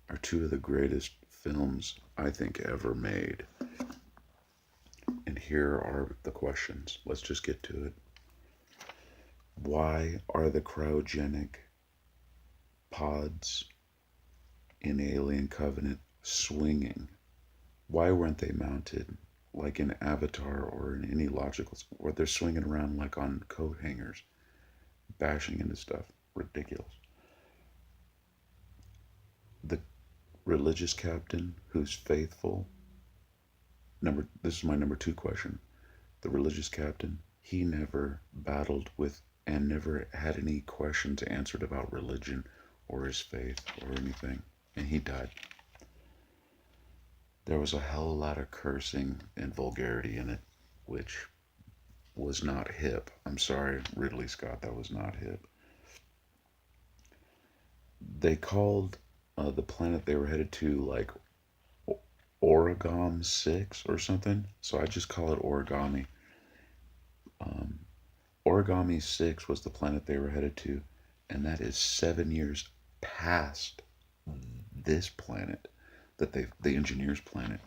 are two of the greatest films I think ever made. And here are the questions. Let's just get to it. Why are the cryogenic pods in Alien Covenant swinging? Why weren't they mounted like in Avatar or in any logical, or they're swinging around like on coat hangers, bashing into stuff? Ridiculous. The religious captain who's faithful. This is my number two question. The religious captain, he never battled with and never had any questions answered about religion or his faith or anything, and he died. There was a hell of a lot of cursing and vulgarity in it, which was not hip. I'm sorry, Ridley Scott, that was not hip. They called the planet they were headed to like Origami 6 or something, so I just call it Origami. Um, Origami 6 was the planet they were headed to, and that is 7 years past this planet that the engineers planet.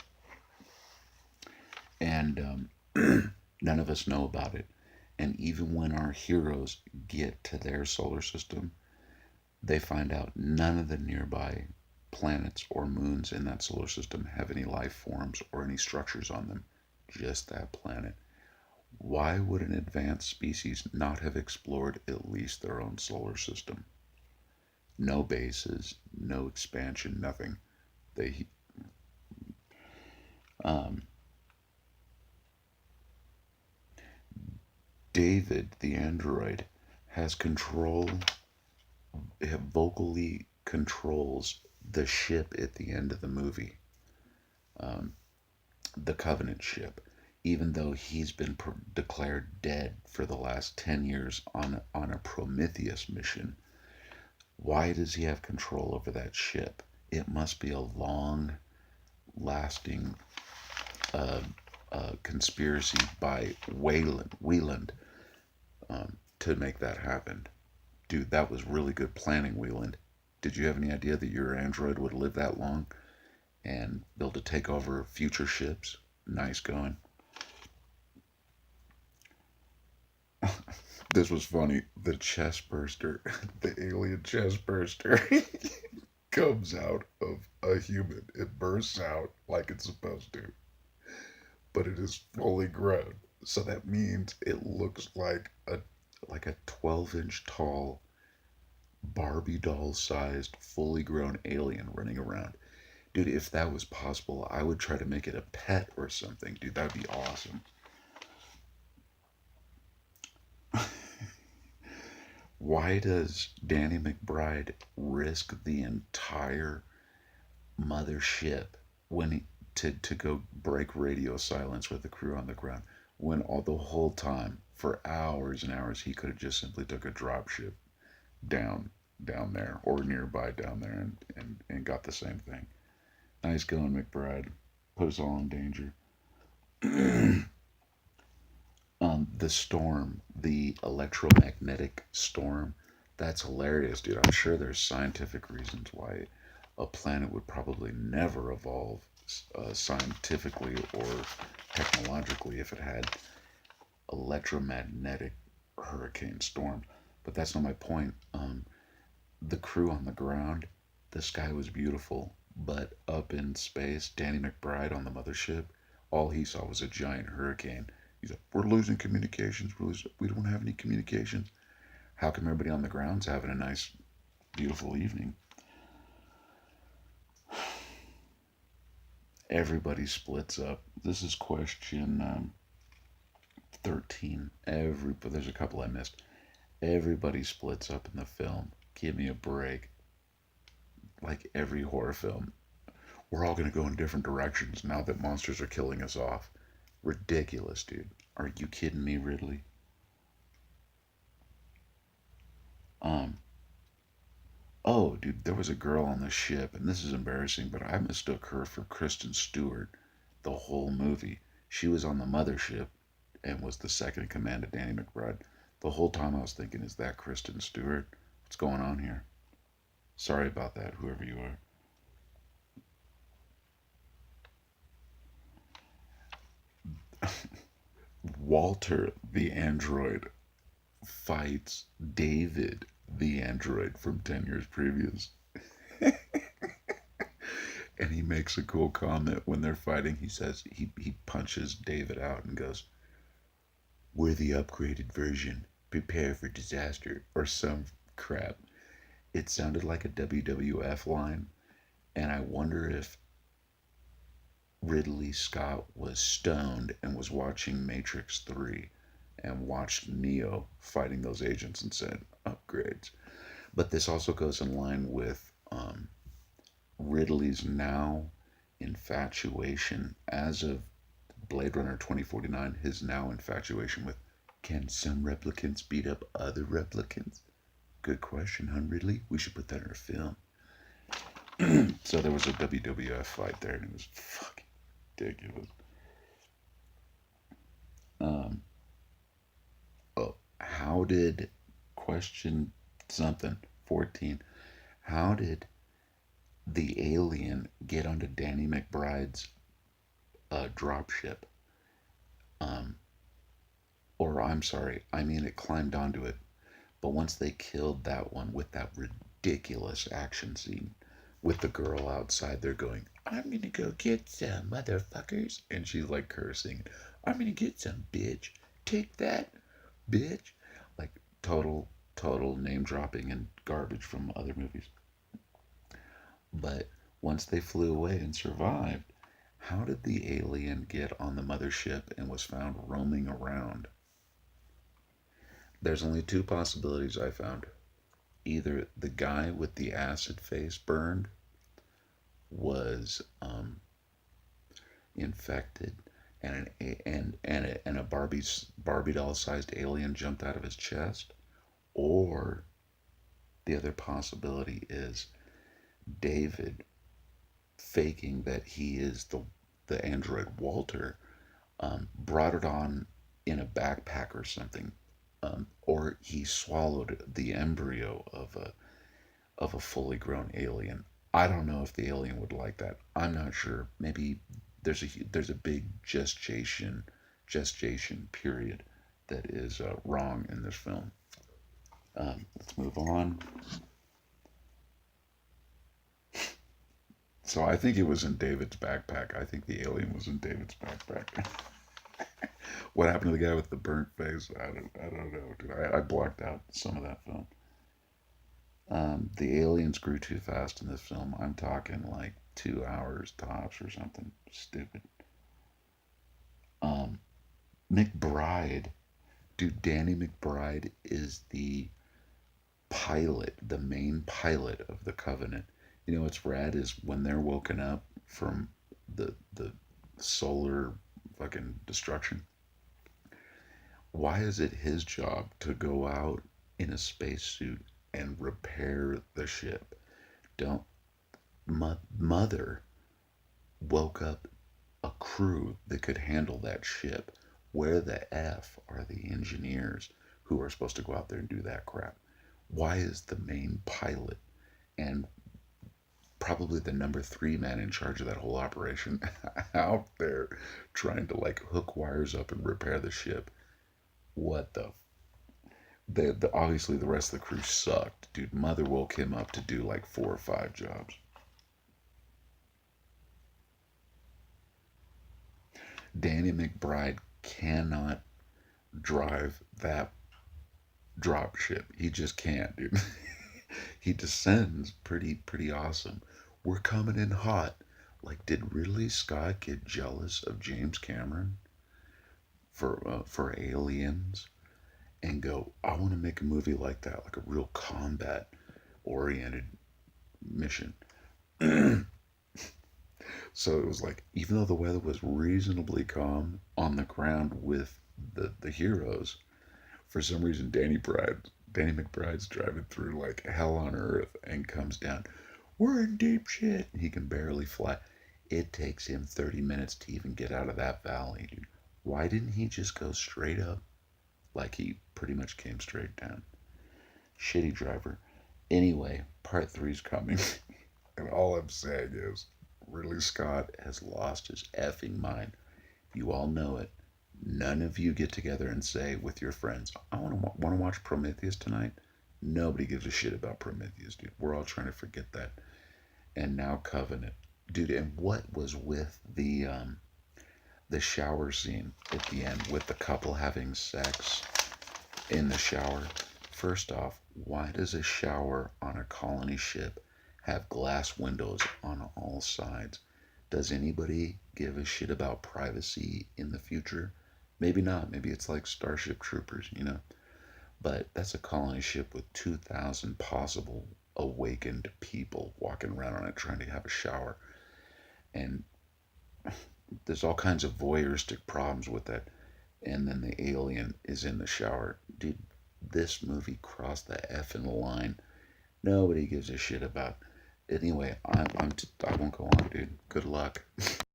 And none of us know about it. And even when our heroes get to their solar system, they find out none of the nearby planets or moons in that solar system have any life forms or any structures on them, just that planet. Why would an advanced species not have explored at least their own solar system? No bases, no expansion, nothing. They, um, David, the android, has control, vocally controls the ship at the end of the movie, um, the Covenant ship, even though he's been declared dead for the last 10 years on a Prometheus mission. Why does he have control over that ship? It must be a long lasting uh, conspiracy by Weyland to make that happen. Dude, that was really good planning, Weyland. Did you have any idea that your android would live that long and be able to take over future ships? Nice going. This was funny. The chest burster, the alien chest burster, comes out of a human. It bursts out like it's supposed to, but it is fully grown. So that means it looks like a 12-inch tall Barbie doll sized fully grown alien running around. Dude, if that was possible, I would try to make it a pet or something. Dude, that'd be awesome. Why does Danny McBride risk the entire mothership when to go break radio silence with the crew on the ground when all the whole time for hours and hours he could have just simply took a drop ship down down there or nearby down there and got the same thing. Nice going, McBride. Put us all in danger. The storm, the electromagnetic storm, that's hilarious, dude. I'm sure there's scientific reasons why a planet would probably never evolve scientifically or technologically if it had electromagnetic hurricane storm. But that's not my point. The crew on the ground, the sky was beautiful, but up in space, Danny McBride on the mothership, all he saw was a giant hurricane. He's like, "We're losing communications. We don't have any communications. How come everybody on the ground's having a nice, beautiful evening?" Everybody splits up. This is question 13. But there's a couple I missed. Everybody splits up in the film. Give me a break. Like every horror film, we're all going to go in different directions now that monsters are killing us off. Ridiculous, dude. Are you kidding me, Ridley? Um, oh, dude, there was a girl on the ship, and this is embarrassing, but I mistook her for Kristen Stewart the whole movie. She was on the mothership and was the second in command of Danny McBride. The whole time I was thinking, is that Kristen Stewart? What's going on here? Sorry about that, whoever you are. Walter the android fights David the android from 10 years previous. And he makes a cool comment when they're fighting. He says, he punches David out and goes, "We're the upgraded version. Prepare for disaster," or some crap. It sounded like a WWF line, and I wonder if Ridley Scott was stoned and was watching Matrix 3 and watched Neo fighting those agents and said, "Upgrades." But this also goes in line with Ridley's now infatuation, as of Blade Runner 2049, his now infatuation with, can some replicants beat up other replicants? Good question, huh, Ridley? We should put that in a film. So there was a WWF fight there, and it was fucking ridiculous. Um, oh, how did, question something, 14, how did the alien get onto Danny McBride's dropship? Um, or I'm sorry, I mean it climbed onto it. But once they killed that one with that ridiculous action scene with the girl outside, they're going, "I'm gonna go get some motherfuckers," and she's like cursing, "I'm gonna get some, bitch. Take that, bitch." Like total name dropping and garbage from other movies. But once they flew away and survived, how did the alien get on the mothership and was found roaming around? There's only two possibilities I found. Either the guy with the acid face burned was infected, and a Barbie doll sized alien jumped out of his chest, or the other possibility is David faking that he is the android Walter, brought it on in a backpack or something, or he swallowed the embryo of a fully grown alien. I don't know if the alien would like that. I'm not sure. Maybe there's a big gestation period that is wrong in this film. Let's move on. So I think it was in David's backpack. I think the alien was in David's backpack. What happened to the guy with the burnt face? I don't know, dude. I blocked out some of that film. The aliens grew too fast in this film. I'm talking like 2 hours tops or something stupid. Um, McBride, dude, Danny McBride is the pilot, the main pilot of the Covenant. You know what's rad is when they're woken up from the solar fucking destruction. Why is it his job to go out in a spacesuit and repair the ship? Don't Mother woke up a crew that could handle that ship. Where the F are the engineers who are supposed to go out there and do that crap? Why is the main pilot and probably the number three man in charge of that whole operation out there trying to like hook wires up and repair the ship? What the obviously the rest of the crew sucked, dude. Mother woke him up to do like 4 or 5 jobs. Danny McBride cannot drive that drop ship. He just can't, dude. He descends pretty awesome. We're coming in hot. Like, did Ridley Scott get jealous of James Cameron for Aliens and go, "I want to make a movie like that, like a real combat oriented mission"? So it was like, even though the weather was reasonably calm on the ground with the heroes, for some reason Danny McBride's driving through like hell on earth and comes down. We're in deep shit. He can barely fly. It takes him 30 minutes to even get out of that valley, dude. Why didn't he just go straight up? Like he pretty much came straight down. Shitty driver. Anyway, part three's coming. And all I'm saying is Ridley Scott has lost his effing mind. You all know it. None of you get together and say with your friends, "I want to watch Prometheus tonight." Nobody gives a shit about Prometheus, dude. We're all trying to forget that. And now Covenant, dude. And what was with the shower scene at the end with the couple having sex in the shower? First off, why does a shower on a colony ship have glass windows on all sides? Does anybody give a shit about privacy in the future? Maybe not. Maybe it's like Starship Troopers. But that's a colony ship with 2,000 possible awakened people walking around on it trying to have a shower. And there's all kinds of voyeuristic problems with that. And then the alien is in the shower. Dude, this movie crossed the effing line. Nobody gives a shit about. Anyway, I won't go on, dude. Good luck.